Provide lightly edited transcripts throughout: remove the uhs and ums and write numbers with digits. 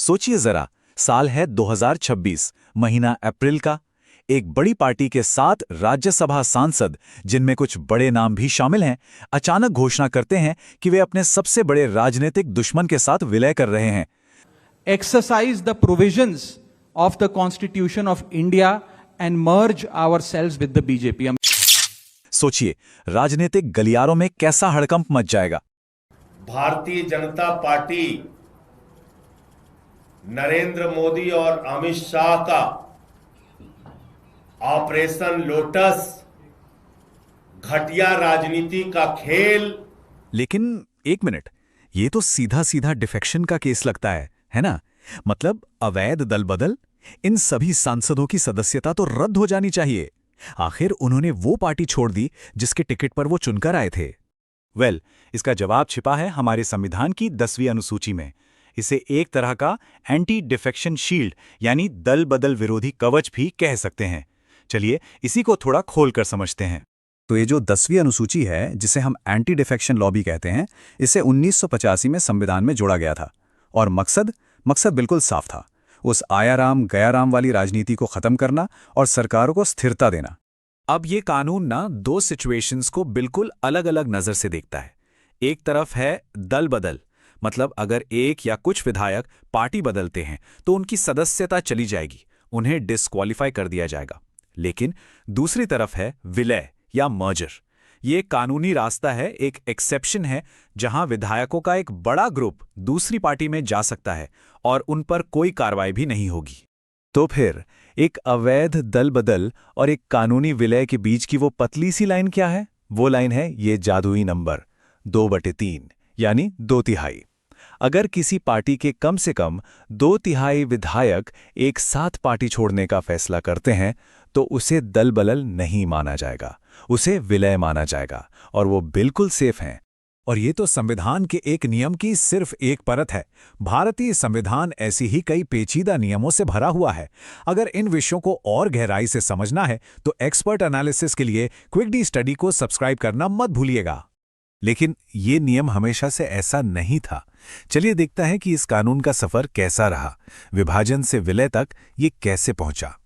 सोचिए जरा, साल है 2026, महीना अप्रैल का। एक बड़ी पार्टी के 7 राज्यसभा सांसद, जिनमें कुछ बड़े नाम भी शामिल हैं, अचानक घोषणा करते हैं कि वे अपने सबसे बड़े राजनीतिक दुश्मन के साथ विलय कर रहे हैं। Exercise the provisions of the Constitution of India and merge ourselves with the BJP. सोचिए, राजनीतिक गलियारों में कैसा हड़कंप मच जाएगा। भारतीय जनता पार्टी नरेंद्र मोदी और अमित शाह का ऑपरेशन लोटस घटिया राजनीति का खेल। लेकिन एक मिनट, ये तो सीधा सीधा डिफेक्शन का केस लगता है ना? मतलब अवैध दल बदल। इन सभी सांसदों की सदस्यता तो रद्द हो जानी चाहिए। आखिर उन्होंने वो पार्टी छोड़ दी जिसके टिकट पर वो चुनकर आए थे। इसका जवाब छिपा है हमारे संविधान की 10वीं अनुसूची में। इसे एक तरह का एंटी डिफेक्शन शील्ड यानी दल बदल विरोधी कवच भी कह सकते हैं। चलिए इसी को थोड़ा खोलकर समझते हैं। तो ये जो 10वीं अनुसूची है, जिसे हम एंटी डिफेक्शन लॉ भी कहते हैं, इसे 1985 में संविधान में जोड़ा गया था। और मकसद बिल्कुल साफ था, उस आयाराम गयाराम वाली राजनीति को खत्म करना और सरकारों को स्थिरता देना। अब ये कानून ना दो सिचुएशंस को बिल्कुल अलग अलग नजर से देखता है। एक तरफ है दल बदल, मतलब अगर एक या कुछ विधायक पार्टी बदलते हैं तो उनकी सदस्यता चली जाएगी, उन्हें डिस्क्वालीफाई कर दिया जाएगा। लेकिन दूसरी तरफ है विलय या मर्जर। ये कानूनी रास्ता है, एक एक्सेप्शन है, जहां विधायकों का एक बड़ा ग्रुप दूसरी पार्टी में जा सकता है और उन पर कोई कार्रवाई भी नहीं होगी। तो फिर एक अवैध दल बदल और एक कानूनी विलय के बीच की वो पतली सी लाइन क्या है? वो लाइन है ये जादुई नंबर 2/3 यानी 2/3। अगर किसी पार्टी के कम से कम 2/3 विधायक एक साथ पार्टी छोड़ने का फैसला करते हैं तो उसे दल बदल नहीं माना जाएगा, उसे विलय माना जाएगा और वो बिल्कुल सेफ हैं। और ये तो संविधान के एक नियम की सिर्फ एक परत है। भारतीय संविधान ऐसी ही कई पेचीदा नियमों से भरा हुआ है। अगर इन विषयों को और गहराई से समझना है तो एक्सपर्ट एनालिसिस के लिए क्विक डी स्टडी को सब्सक्राइब करना मत भूलिएगा। लेकिन ये नियम हमेशा से ऐसा नहीं था। चलिए देखते हैं कि इस कानून का सफर कैसा रहा, विभाजन से विलय तक ये कैसे पहुंचा।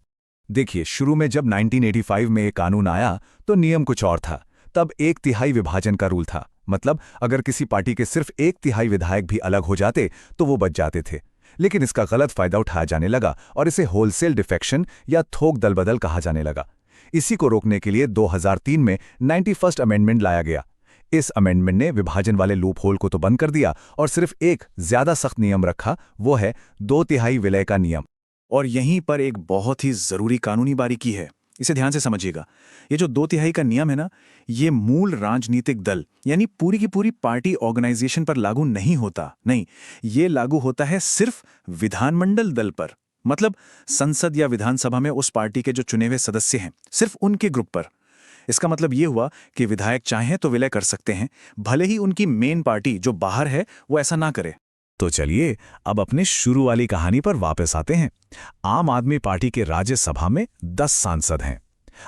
देखिए, शुरू में जब 1985 में ये कानून आया तो नियम कुछ और था। तब 1/3 विभाजन का रूल था, मतलब अगर किसी पार्टी के सिर्फ 1/3 विधायक भी अलग हो जाते तो वो बच जाते थे। लेकिन इसका गलत फायदा उठाया जाने लगा और इसे होलसेल डिफेक्शन या थोक दलबदल कहा जाने लगा। इसी को रोकने के लिए 2003 में 91st अमेंडमेंट लाया गया। इस अमेंडमेंट ने विभाजन वाले लूप होल को तो बंद कर दिया और सिर्फ एक ज्यादा सख्त नियम रखा, वो है 2/3 विलय का नियम। और यहीं पर एक बहुत ही जरूरी कानूनी बारीकी है, इसे ध्यान से समझिएगा। ये जो 2/3 का नियम है ना, ये मूल राजनीतिक दल यानी पूरी की पूरी पार्टी ऑर्गेनाइजेशन पर लागू नहीं होता। नहीं, ये लागू होता है सिर्फ विधानमंडल दल पर, मतलब संसद या विधानसभा में उस पार्टी के जो चुने हुए सदस्य हैं, सिर्फ उनके ग्रुप पर। इसका मतलब ये हुआ कि विधायक चाहें तो विलय कर सकते हैं, भले ही उनकी मेन पार्टी जो बाहर है वो ऐसा ना करे। तो चलिए अब अपने शुरू वाली कहानी पर वापस आते हैं। आम आदमी पार्टी के राज्यसभा में 10 सांसद हैं।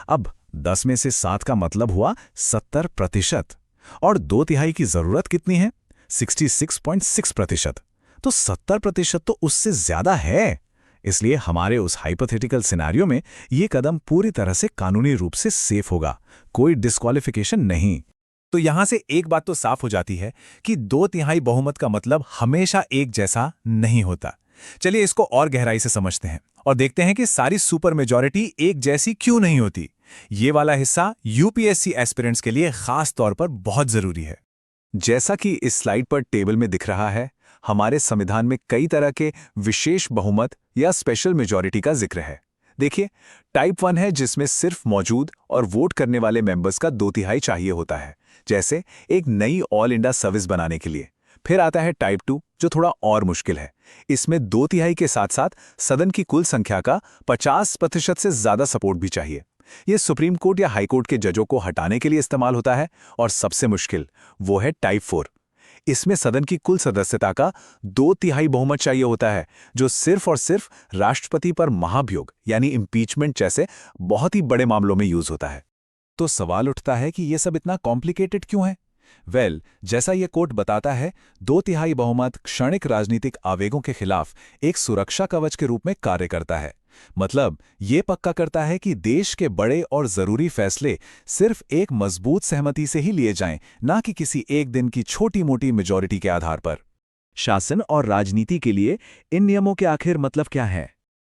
अब 10 में से 7 का मतलब हुआ 70%। और 2/3 की जरूरत कितनी है? 66.6%। तो 70% तो उससे ज्यादा है। इसलिए हमारे उस हाइपोथेटिकल सिनेरियो में ये कदम पूरी तरह से कानूनी रूप से सेफ होगा, कोई डिस्क्वालिफिकेशन नहीं। तो यहां से एक बात तो साफ हो जाती है कि 2/3 बहुमत का मतलब हमेशा एक जैसा नहीं होता। चलिए इसको और गहराई से समझते हैं और देखते हैं कि सारी सुपर मेजॉरिटी एक जैसी क्यों नहीं होती। ये वाला हिस्सा यूपीएससी एस्पिरेंट्स के लिए खास तौर पर बहुत जरूरी है। जैसा कि इस स्लाइड पर टेबल में दिख रहा है, हमारे संविधान में कई तरह के विशेष बहुमत या स्पेशल मेजॉरिटी का जिक्र है। देखिए, टाइप 1 है जिसमें सिर्फ मौजूद और वोट करने वाले मेंबर्स का 2/3 चाहिए होता है, जैसे एक नई ऑल इंडिया सर्विस बनाने के लिए। फिर आता है टाइप 2 जो थोड़ा और मुश्किल है। इसमें 2/3 के साथ साथ सदन की कुल संख्या का 50% से ज्यादा सपोर्ट भी चाहिए। ये सुप्रीम कोर्ट या हाई कोर्ट के जजों को हटाने के लिए इस्तेमाल होता है। और सबसे मुश्किल वो है टाइप 4। इसमें सदन की कुल सदस्यता का 2/3 बहुमत चाहिए होता है, जो सिर्फ और सिर्फ राष्ट्रपति पर महाभियोग यानी इम्पीचमेंट जैसे बहुत ही बड़े मामलों में यूज होता है। तो सवाल उठता है कि यह सब इतना कॉम्प्लिकेटेड क्यों है? जैसा ये कोट बताता है, 2/3 बहुमत क्षणिक राजनीतिक आवेगों के खिलाफ एक सुरक्षा कवच के रूप में कार्य करता है। मतलब ये पक्का करता है कि देश के बड़े और जरूरी फैसले सिर्फ एक मजबूत सहमति से ही लिए जाएं, ना कि किसी एक दिन की छोटी-मोटी मेजॉरिटी के आधार पर। शासन और राजनीति के लिए इन नियमों के आखिर मतलब क्या है?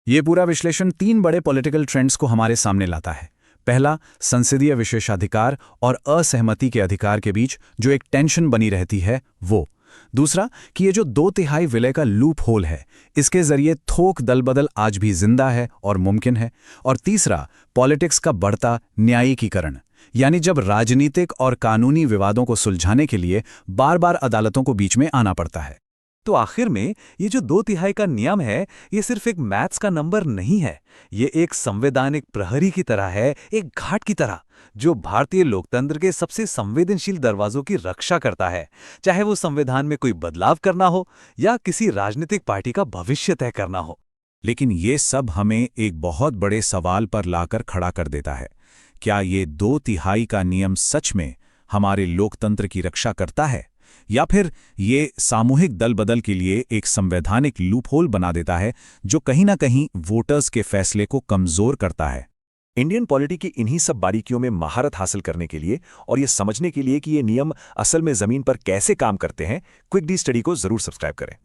ये पूरा विश्लेषण 3 बड़े पॉलिटिकल ट्रेंड्स को हमारे सामने लाता है। पहला, संसदीय विशेषाधिकार और असहमति के अधिकार के बीच जो एक टेंशन बनी रहती है वो। दूसरा, कि ये जो 2/3 विलय का लूप होल है, इसके जरिए थोक दलबदल आज भी जिंदा है और मुमकिन है। और तीसरा, पॉलिटिक्स का बढ़ता न्यायिकीकरण, यानी जब राजनीतिक और कानूनी विवादों को सुलझाने के लिए बार-बार अदालतों को बीच में आना पड़ता है। तो आखिर में ये जो 2/3 का नियम है, ये सिर्फ एक मैथ्स का नंबर नहीं है। ये एक संवैधानिक प्रहरी की तरह है, एक घाट की तरह, जो भारतीय लोकतंत्र के सबसे संवेदनशील दरवाजों की रक्षा करता है, चाहे वो संविधान में कोई बदलाव करना हो या किसी राजनीतिक पार्टी का भविष्य तय करना हो। लेकिन ये सब हमें एक बहुत बड़े सवाल पर लाकर खड़ा कर देता है। क्या ये 2/3 का नियम सच में हमारे लोकतंत्र की रक्षा करता है, या फिर ये सामूहिक दलबदल के लिए एक संवैधानिक लूपहोल बना देता है जो कहीं ना कहीं वोटर्स के फैसले को कमजोर करता है? इंडियन पॉलिटी की इन्हीं सब बारीकियों में महारत हासिल करने के लिए और ये समझने के लिए कि ये नियम असल में जमीन पर कैसे काम करते हैं, क्विक डी स्टडी को जरूर सब्सक्राइब करें।